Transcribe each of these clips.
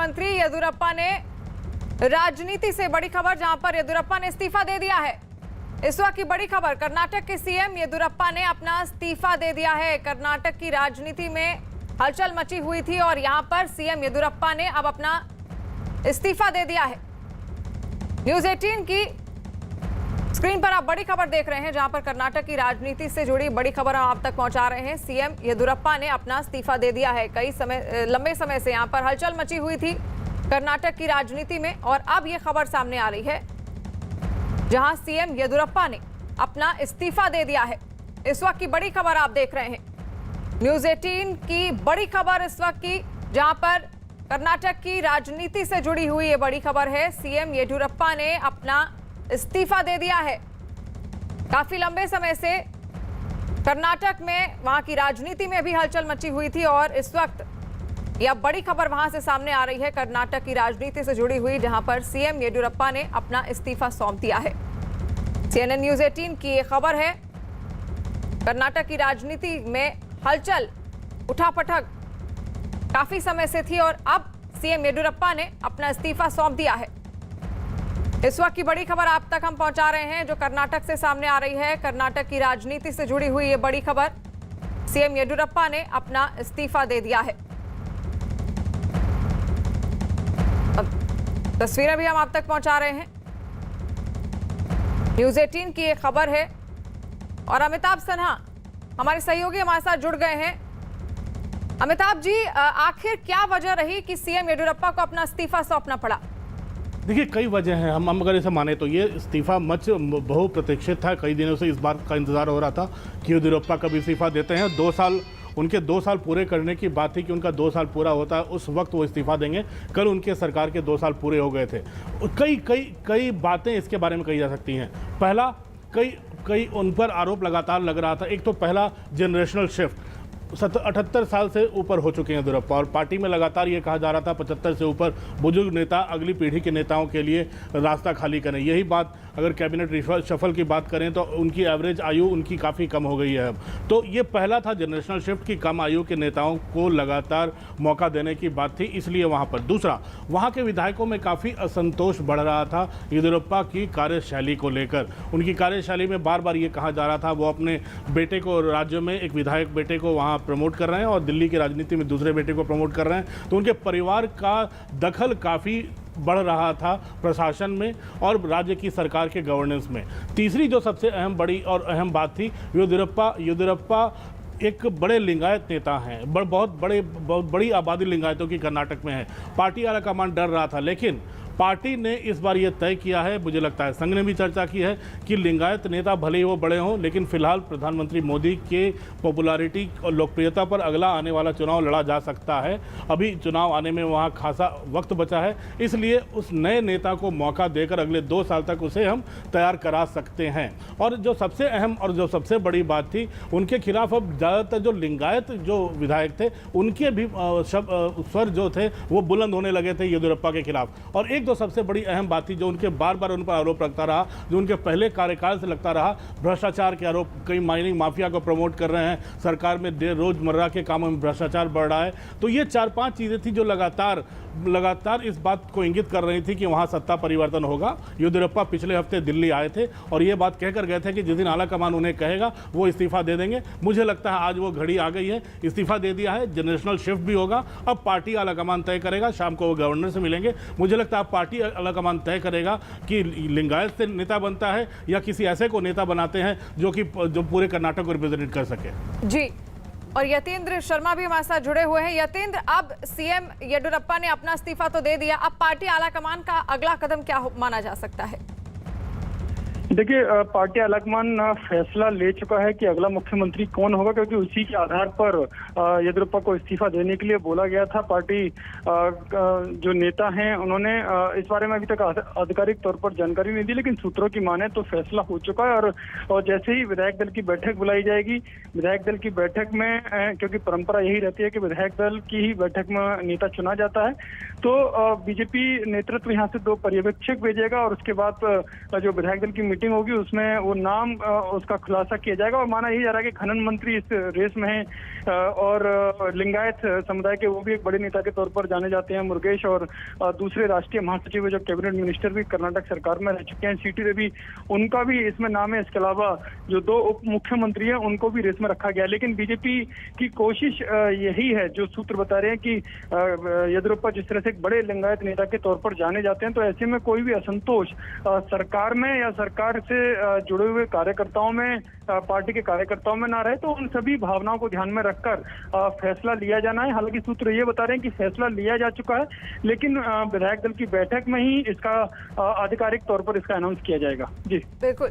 मुख्यमंत्री येदियुरप्पा ने राजनीति से बड़ी खबर, जहां पर येदियुरप्पा ने इस्तीफा दे दिया है। इस वक्त की बड़ी खबर, कर्नाटक के सीएम येदियुरप्पा ने अपना इस्तीफा दे दिया है। कर्नाटक की राजनीति में हलचल मची हुई थी और यहां पर सीएम येदियुरप्पा ने अब अपना इस्तीफा दे दिया है। न्यूज़ 18 की स्क्रीन पर आप बड़ी खबर देख रहे हैं, जहां पर कर्नाटक की राजनीति से जुड़ी बड़ी खबर हम आप तक पहुंचा रहे हैं। सीएम येदियुरप्पा ने अपना इस्तीफा दे दिया है। लंबे समय से यहां पर हलचल मची हुई थी कर्नाटक की राजनीति में और अब यह खबर सामने आ रही है, जहां सीएम येदियुरप्पा ने अपना इस्तीफा दे दिया है। इस वक्त की बड़ी खबर आप देख रहे हैं, न्यूज़ 18 की बड़ी खबर इस वक्त की, जहां पर कर्नाटक की राजनीति से जुड़ी हुई ये बड़ी खबर है। सीएम येदियुरप्पा ने अपना इस्तीफा दे दिया है। काफी लंबे समय से कर्नाटक में वहां की राजनीति में भी हलचल मची हुई थी और इस वक्त यह बड़ी खबर वहां से सामने आ रही है, कर्नाटक की राजनीति से जुड़ी हुई, जहां पर सीएम येदियुरप्पा ने अपना इस्तीफा सौंप दिया है। CNN न्यूज़ 18 की यह खबर है। कर्नाटक की राजनीति में हलचल उठापटक काफी समय से थी और अब सीएम येदियुरप्पा ने अपना इस्तीफा सौंप दिया है। इस वक्त की बड़ी खबर आप तक हम पहुंचा रहे हैं, जो कर्नाटक से सामने आ रही है। कर्नाटक की राजनीति से जुड़ी हुई ये बड़ी खबर, सीएम येदियुरप्पा ने अपना इस्तीफा दे दिया है। तस्वीरें भी हम आप तक पहुंचा रहे हैं। न्यूज़ 18 की ये खबर है और अमिताभ सिन्हा हमारे सहयोगी हमारे साथ जुड़ गए हैं। अमिताभ जी, आखिर क्या वजह रही कि सीएम येदियुरप्पा को अपना इस्तीफा सौंपना पड़ा? देखिए, कई वजह हैं। हम अगर इसे माने तो ये इस्तीफा बहुप्रतीक्षित था। कई दिनों से इस बात का इंतजार हो रहा था कि येदियुरप्पा कब इस्तीफा देते हैं। 2 साल उनके 2 साल पूरे करने की बात थी कि उनका 2 साल पूरा होता है उस वक्त वो इस्तीफा देंगे। कल उनके सरकार के 2 साल पूरे हो गए थे। कई बातें इसके बारे में कही जा सकती हैं। पहला, कई उन पर आरोप लगातार लग रहा था। एक तो पहला, जनरेशनल शिफ्ट। 78 साल से ऊपर हो चुके हैं येदियुरप्पा और पार्टी में लगातार ये कहा जा रहा था 75 से ऊपर बुजुर्ग नेता अगली पीढ़ी के नेताओं के लिए रास्ता खाली करें। यही बात अगर कैबिनेट शफल की बात करें तो उनकी एवरेज आयु उनकी काफ़ी कम हो गई है अब। तो ये पहला था जनरेशनल शिफ्ट की कम आयु के नेताओं को लगातार मौका देने की बात थी, इसलिए वहाँ पर। दूसरा, वहाँ के विधायकों में काफ़ी असंतोष बढ़ रहा था येदियुरप्पा की कार्यशैली को लेकर। उनकी कार्यशैली में बार बार ये कहा जा रहा था वो अपने बेटे को राज्य में एक विधायक बेटे को वहाँ प्रमोट कर रहे हैं और दिल्ली की राजनीति में दूसरे बेटे को प्रमोट कर रहे हैं। तो उनके परिवार का दखल काफ़ी बढ़ रहा था प्रशासन में और राज्य की सरकार के गवर्नेंस में। तीसरी जो सबसे अहम बात थी, येदियुरप्पा एक बड़े लिंगायत नेता हैं। बहुत बड़ी आबादी लिंगायतों की कर्नाटक में है। पार्टी आला कमान डर रहा था, लेकिन पार्टी ने इस बार ये तय किया है, मुझे लगता है संघ ने भी चर्चा की है कि लिंगायत नेता भले ही वो बड़े हों, लेकिन फिलहाल प्रधानमंत्री मोदी के पॉपुलैरिटी और लोकप्रियता पर अगला आने वाला चुनाव लड़ा जा सकता है। अभी चुनाव आने में वहाँ खासा वक्त बचा है, इसलिए उस नए नेता को मौका देकर अगले 2 साल तक उसे हम तैयार करा सकते हैं। और जो सबसे अहम और जो सबसे बड़ी बात थी, उनके खिलाफ अब ज़्यादातर जो लिंगायत जो विधायक थे उनके भी स्वर जो थे वो बुलंद होने लगे थे येदियुरप्पा के खिलाफ। और एक तो सबसे बड़ी अहम बात थी जो उनके बार उन पर आरोप लगता रहा, जो उनके पहले कार्यकाल से लगता रहा, भ्रष्टाचार के आरोप। कई माइनिंग माफिया को प्रमोट कर रहे हैं, सरकार में रोजमर्रा के कामों में भ्रष्टाचार बढ़ रहा है। तो ये 4-5 चीज़ें थी जो लगातार इस बात को इंगित कर रही थी कि वहाँ सत्ता परिवर्तन होगा। येदियुरप्पा पिछले हफ्ते दिल्ली आए थे और ये बात कहकर गए थे कि जिस दिन आला कमान उन्हें कहेगा वो इस्तीफा दे देंगे। मुझे लगता है आज वो घड़ी आ गई है, इस्तीफा दे दिया है। जनरेशनल शिफ्ट भी होगा, अब पार्टी आला कमान तय करेगा। शाम को वो गवर्नर से मिलेंगे। मुझे लगता है पार्टी आला कमान तय करेगा कि लिंगायत से नेता बनता है या किसी ऐसे को नेता बनाते हैं जो पूरे कर्नाटक को रिप्रेजेंट कर सके। जी, और यतेंद्र शर्मा भी हमारे साथ जुड़े हुए हैं। यतेंद्र, अब सीएम येदियुरप्पा ने अपना इस्तीफा तो दे दिया, अब पार्टी आला कमान का अगला कदम क्या माना जा सकता है? देखिए, पार्टी आलाकमान फैसला ले चुका है कि अगला मुख्यमंत्री कौन होगा, क्योंकि उसी के आधार पर येदियुरप्पा को इस्तीफा देने के लिए बोला गया था। पार्टी जो नेता हैं उन्होंने इस बारे में अभी तक आधिकारिक तौर पर जानकारी नहीं दी, लेकिन सूत्रों की माने तो फैसला हो चुका है। और जैसे ही विधायक दल की बैठक बुलाई जाएगी, विधायक दल की बैठक में, क्योंकि परंपरा यही रहती है कि विधायक दल की ही बैठक में नेता चुना जाता है, तो बीजेपी नेतृत्व यहाँ से 2 पर्यवेक्षक भेजेगा और उसके बाद जो विधायक दल की मीटिंग होगी उसमें वो नाम उसका खुलासा किया जाएगा। और माना यही जा रहा है कि खनन मंत्री इस रेस में हैं और लिंगायत समुदाय के वो भी एक बड़े नेता के तौर पर जाने जाते हैं मुरुगेश, और दूसरे राष्ट्रीय महासचिव जो कैबिनेट मिनिस्टर भी कर्नाटक सरकार में रह चुके हैं सीटी रवि, उनका भी इसमें नाम है। इसके अलावा जो 2 उप मुख्यमंत्री हैं उनको भी रेस में रखा गया। लेकिन बीजेपी की कोशिश यही है, जो सूत्र बता रहे हैं कि येदियुरप्पा जिस तरह से एक बड़े लिंगायत नेता के तौर पर जाने जाते हैं, तो ऐसे में कोई भी असंतोष सरकार में या सरकार से जुड़े हुए कार्यकर्ताओं में, पार्टी के कार्यकर्ताओं में ना रहे, तो उन सभी भावनाओं को ध्यान में रखकर फैसला लिया जाना है। हालांकि सूत्र ये बता रहे हैं कि फैसला लिया जा चुका है, लेकिन विधायक दल की बैठक में ही इसका आधिकारिक तौर पर इसका अनाउंस किया जाएगा। जी बिल्कुल,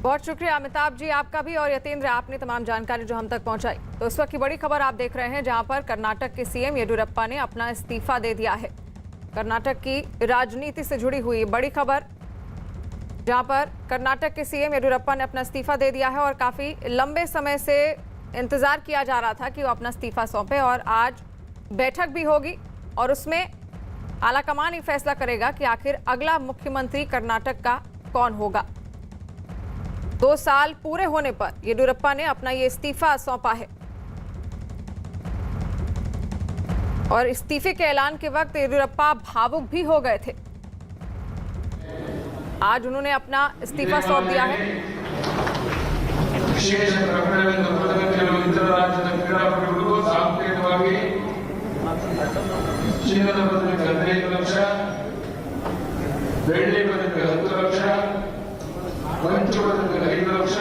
बहुत शुक्रिया अमिताभ जी आपका भी, और यतेंद्र आपने तमाम जानकारी जो हम तक पहुंचाई। तो इस वक्त की बड़ी खबर आप देख रहे हैं, जहां पर कर्नाटक के सीएम येदियुरप्पा ने अपना इस्तीफा दे दिया है। कर्नाटक की राजनीति से जुड़ी हुई बड़ी खबर, जहां पर कर्नाटक के सीएम येदियुरप्पा ने अपना इस्तीफा दे दिया है और काफी लंबे समय से इंतजार किया जा रहा था कि वो अपना इस्तीफा सौंपे, और आज बैठक भी होगी और उसमें आलाकमान ही फैसला करेगा कि आखिर अगला मुख्यमंत्री कर्नाटक का कौन होगा। 2 साल पूरे होने पर येदियुरप्पा ने अपना ये इस्तीफा सौंपा है, और इस्तीफे के ऐलान के वक्त येदियुरप्पा भावुक भी हो गए थे। आज उन्होंने अपना इस्तीफा सौंप दिया है। ವಿಶೇಷ ಪ್ರಕರಣದಿಂದ ಪದಕಗಳು ಇತರ ರಾಜ್ಯದ ಕ್ರೀಡಾಪಟುಗಳಿಗೂ ಸಾಂಕೇತಿಕವಾಗಿ ಚಿನ್ನದ ಪದಕ 15 ಲಕ್ಷ, ಬೆಳ್ಳಿ ಪದಕ 10 ಲಕ್ಷ, ಕಂಚು ಪದಕ 5 ಲಕ್ಷ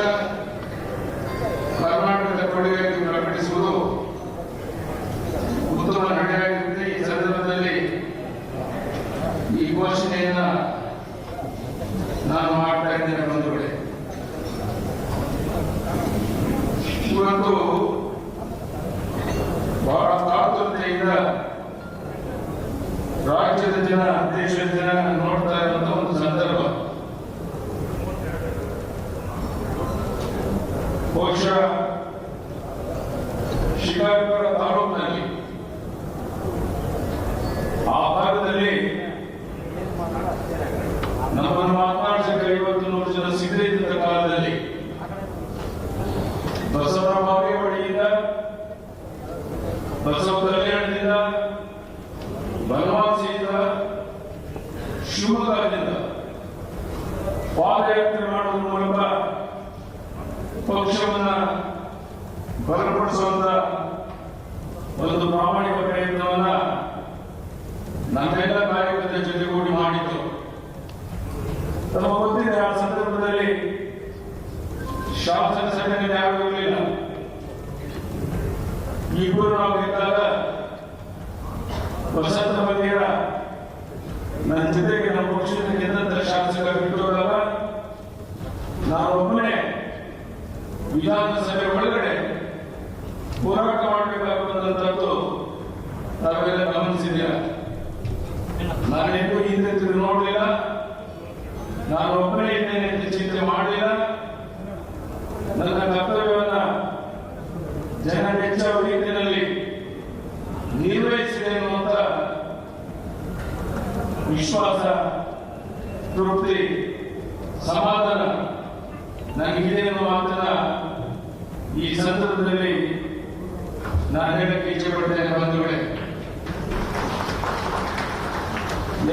ಕರ್ನಾಟಕದ ಕೊಡುಗೆಯಾಗಿ ಪ್ರಕಟಿಸುವುದು ಉತ್ತಮ ನಡೆಯಾಗಿದೆ। ಈ ಸಂದರ್ಭದಲ್ಲಿ ಈ ಘೋಷಣೆಯನ್ನ ನಾನು ಮಾಡ್ತಾ ಇದ್ದೇನೆ ಬಂಧುಗಳೇ। ಇವತ್ತು ಬಹಳ ಕಾತುರತೆಯಿಂದ ರಾಜ್ಯದ ಜನ, ದೇಶದ ಜನ ನೋಡ್ತಾ ಇರುವಂತಹ ಒಂದು ಸಂದರ್ಭ। ಬಹುಶಃ ಶಿಕಾರಿಪುರ ತಾಲೂಕಿನಲ್ಲಿ ಆ ಭಾಗದಲ್ಲಿ ನಮ್ಮನ್ನು ಮಾತನಾಡಿಸಕ್ಕೆ 50-100 ಜನ ಸಿಗದೇ ಇದ್ದ ಕಾಲದಲ್ಲಿ ಬಸವ ಬಾಗೇವಾಡಿಯಿಂದ, ಬಸವ ಕಲ್ಯಾಣದಿಂದ, ಬನವಾಸಿಯಿಂದ, ಶಿವಮೊಗ್ಗದಿಂದ ಪಾದಯಾತ್ರೆ ಮಾಡುವ ಮೂಲಕ ಪಕ್ಷವನ್ನ ಬಲಪಡಿಸುವಂತ ಒಂದು ಪ್ರಾಮಾಣಿಕ ಪ್ರಯತ್ನವನ್ನ ನಮ್ಮೆಲ್ಲ ಕಾರ್ಯಕರ್ತರ ಜೊತೆಗೂಡಿ ಮಾಡಿತ್ತು। ತಮ್ಮ ಗೊತ್ತಿದೆ, ಆ ಸಂದರ್ಭದಲ್ಲಿ ಶಾಸನ ಸಭೆಯಲ್ಲಿ ಯಾರು ಇರಲಿಲ್ಲ। ಇಬ್ಬರು ನಾವು ಇದ್ದಾಗ ವಸಂತ ಬದಿಯ ನನ್ನ ಜೊತೆಗೆ ನಮ್ಮ ಪಕ್ಷದ ಗೆದ್ದಂತ ಶಾಸಕ ಬಿಟ್ಟೋದಾಗ ನಾನೊಬ್ಬನೇ ವಿಧಾನಸಭೆ ಒಳಗಡೆ ಹೋರಾಟ ಮಾಡಬೇಕಾಗುವಂತದ್ದು ತಾವೆಲ್ಲ ಗಮನಿಸಿದ್ದೀರ। ನಾನೆಂದೂ ಹಿಂದೆ ತಿರುಗಿ ನೋಡಲಿಲ್ಲ, ನಾನೊಬ್ಬನೇ ಇದ್ದೇನೆ ಅಂತ ಚಿಂತೆ ಮಾಡಲಿಲ್ಲ। ನನ್ನ ಕರ್ತವ್ಯವನ್ನ ಜನ ಮೆಚ್ಚುವ ರೀತಿಯಲ್ಲಿ ನಿರ್ವಹಿಸಿದೆ ಎನ್ನುವಂತ ವಿಶ್ವಾಸ, ತೃಪ್ತಿ, ಸಮಾಧಾನ ನನಗಿದೆ ಎನ್ನುವ ಮಾತನ್ನ ಈ ಸಂದರ್ಭದಲ್ಲಿ ನಾನು ಹೇಳಕ್ಕೆ ಇಚ್ಛೆ ಪಡ್ತೇನೆ ಬಂಧುಗಳೇ।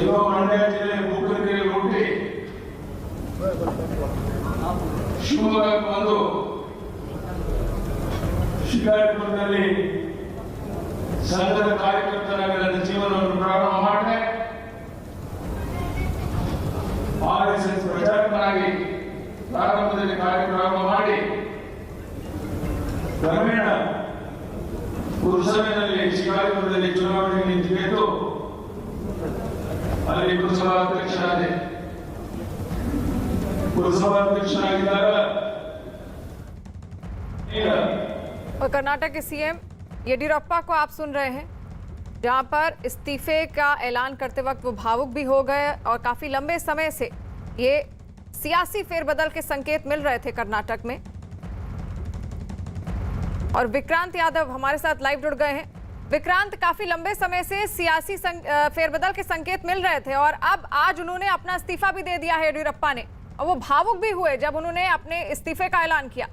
ಎಲ್ಲೋ ಮಂಡ್ಯ ಜಿಲ್ಲೆ ಮೂಕರಕೆರೆ ಹುಟ್ಟಿ ಶಿವಮೊಗ್ಗಕ್ಕೆ ಬಂದು ಶಿಕಾರಿಪುರದಲ್ಲಿ ಸಂಘದ ಕಾರ್ಯಕರ್ತನಾಗಿ ನನ್ನ ಜೀವನವನ್ನು ಪ್ರಾರಂಭ ಮಾಡಿದೆ। RSS ಪ್ರಚಾರಕನಾಗಿ ಪ್ರಾರಂಭದಲ್ಲಿ ಕಾರ್ಯ ಪ್ರಾರಂಭ ಮಾಡಿ ಕ್ರಮೇಣ ಪುರಸಭೆಯಲ್ಲಿ ಶಿಕಾರಿಪುರದಲ್ಲಿ ಚುನಾವಣೆಗೆ ನಿಂತು ಗೆದ್ದು ಅಲ್ಲಿ ಪುರಸಭಾಧ್ಯಕ್ಷರಾದೆ। ಪುರಸಭಾಧ್ಯಕ್ಷರಾಗಿದ್ದಾಗ और कर्नाटक के सीएम येदियुरप्पा को आप सुन रहे हैं, जहां पर इस्तीफे का ऐलान करते वक्त वो भावुक भी हो गए और काफी लंबे समय से ये सियासी फेरबदल के संकेत मिल रहे थे कर्नाटक में। और विक्रांत यादव हमारे साथ लाइव जुड़ गए हैं। विक्रांत, काफी लंबे समय से सियासी फेरबदल के संकेत मिल रहे थे और अब आज उन्होंने अपना इस्तीफा भी दे दिया है येदियुरप्पा ने, और वो भावुक भी हुए जब उन्होंने अपने इस्तीफे का ऐलान किया।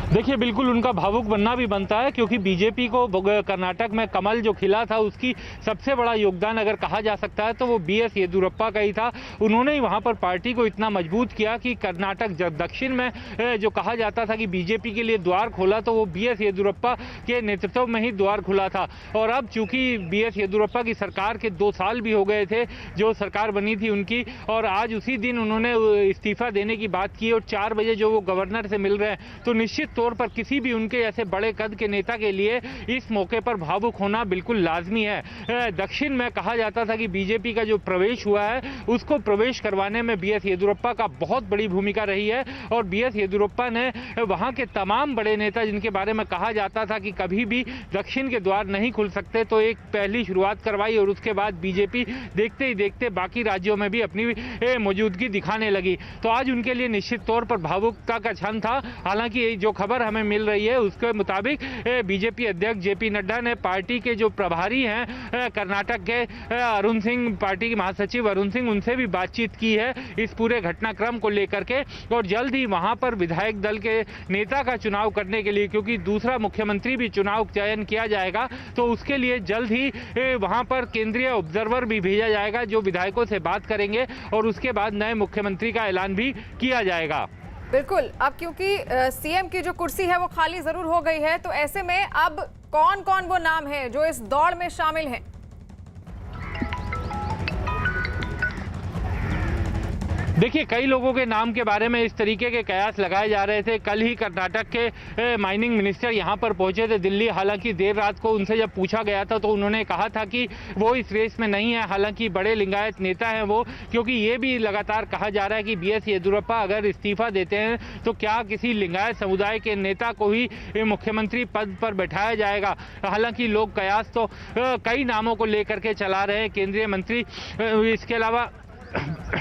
देखिए, बिल्कुल उनका भावुक बनना भी बनता है, क्योंकि बीजेपी को कर्नाटक में कमल जो खिला था उसकी सबसे बड़ा योगदान अगर कहा जा सकता है तो वो बीएस येदियुरप्पा का ही था। उन्होंने ही वहां पर पार्टी को इतना मजबूत किया कि कर्नाटक जब दक्षिण में जो कहा जाता था कि बीजेपी के लिए द्वार खोला, तो वो बीएस येदियुरप्पा के नेतृत्व में ही द्वार खुला था। और अब चूंकि बीएस येदियुरप्पा की सरकार के 2 साल भी हो गए थे जो सरकार बनी थी उनकी, और आज उसी दिन उन्होंने इस्तीफा देने की बात की और 4 बजे जो वो गवर्नर से मिल रहे हैं, तो निश्चित तौर पर किसी भी उनके ऐसे बड़े कद के नेता के लिए इस मौके पर भावुक होना बिल्कुल लाजमी है। दक्षिण में कहा जाता था कि बीजेपी का जो प्रवेश हुआ है उसको प्रवेश करवाने में बीएस येदियुरप्पा का बहुत बड़ी भूमिका रही है, और बीएस येदियुरप्पा ने वहां के तमाम बड़े नेता जिनके बारे में कहा जाता था कि कभी भी दक्षिण के द्वार नहीं खुल सकते, तो एक पहली शुरुआत करवाई और उसके बाद बीजेपी देखते ही देखते बाकी राज्यों में भी अपनी मौजूदगी दिखाने लगी। तो आज उनके लिए निश्चित तौर पर भावुकता का क्षण था। हालांकि जो खबर हमें मिल रही है उसके मुताबिक बीजेपी अध्यक्ष जेपी नड्डा ने पार्टी के जो प्रभारी हैं कर्नाटक के अरुण सिंह, पार्टी के महासचिव अरुण सिंह, उनसे भी बातचीत की है इस पूरे घटनाक्रम को लेकर के, और जल्द ही वहां पर विधायक दल के नेता का चुनाव करने के लिए, क्योंकि दूसरा मुख्यमंत्री भी चुनाव चयन किया जाएगा, तो उसके लिए जल्द ही वहां पर केंद्रीय ऑब्जर्वर भी भेजा जाएगा जो विधायकों से बात करेंगे और उसके बाद नए मुख्यमंत्री का ऐलान भी किया जाएगा। बिल्कुल, अब क्योंकि सीएम की जो कुर्सी है वो खाली जरूर हो गई है, तो ऐसे में अब कौन कौन वो नाम है जो इस दौड़ में शामिल हैं? देखिए, कई लोगों के नाम के बारे में इस तरीके के कयास लगाए जा रहे थे। कल ही कर्नाटक के माइनिंग मिनिस्टर यहां पर पहुंचे थे दिल्ली। हालांकि देर रात को उनसे जब पूछा गया था तो उन्होंने कहा था कि वो इस रेस में नहीं है। हालांकि बड़े लिंगायत नेता हैं वो, क्योंकि ये भी लगातार कहा जा रहा है कि बीएस येदियुरप्पा अगर इस्तीफा देते हैं तो क्या किसी लिंगायत समुदाय के नेता को ही मुख्यमंत्री पद पर बैठाया जाएगा। हालांकि लोग कयास तो कई नामों को लेकर के चला रहे हैं, केंद्रीय मंत्री, इसके अलावा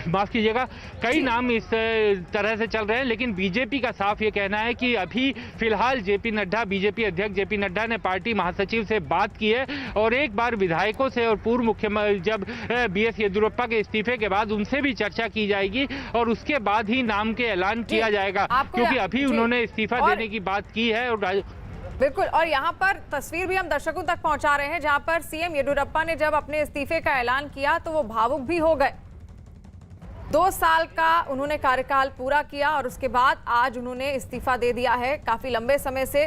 माफ कीजिएगा, कई नाम इस तरह से चल रहे हैं, लेकिन बीजेपी का साफ ये कहना है कि अभी फिलहाल जेपी नड्डा, बीजेपी अध्यक्ष जेपी नड्डा ने पार्टी महासचिव से बात की है और एक बार विधायकों से और पूर्व मुख्यमंत्री जब बीएस येदियुरप्पा के इस्तीफे के बाद उनसे भी चर्चा की जाएगी और उसके बाद ही नाम के ऐलान किया जाएगा, क्योंकि अभी उन्होंने इस्तीफा देने की बात की है। और बिल्कुल, और यहाँ पर तस्वीर भी हम दर्शकों तक पहुंचा रहे हैं जहां पर सीएम येदियुरप्पा ने जब अपने इस्तीफे का ऐलान किया तो वो भावुक भी हो गए। 2 साल का उन्होंने कार्यकाल पूरा किया और उसके बाद आज उन्होंने इस्तीफा दे दिया है। काफी लंबे समय से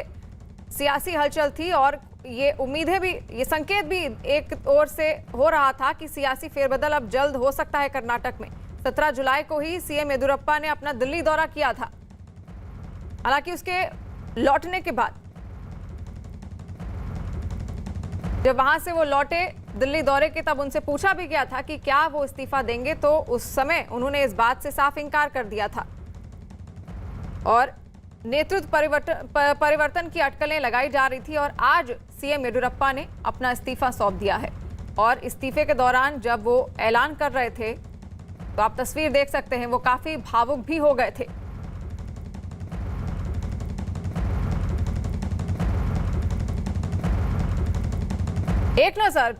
सियासी हलचल थी और ये उम्मीदें भी, ये संकेत भी एक ओर से हो रहा था कि सियासी फेरबदल अब जल्द हो सकता है कर्नाटक में। 17 जुलाई को ही सीएम येदियुरप्पा ने अपना दिल्ली दौरा किया था। हालांकि उसके लौटने के बाद जब वहां से वो लौटे दिल्ली दौरे के, तब उनसे पूछा भी गया था कि क्या वो इस्तीफा देंगे, तो उस समय उन्होंने इस बात से साफ इनकार कर दिया था और नेतृत्व परिवर्तन की अटकलें लगाई जा रही थी। और आज सीएम येदियुरप्पा ने अपना इस्तीफा सौंप दिया है और इस्तीफे के दौरान जब वो ऐलान कर रहे थे तो आप तस्वीर देख सकते हैं, वो काफी भावुक भी हो गए थे। एक नजर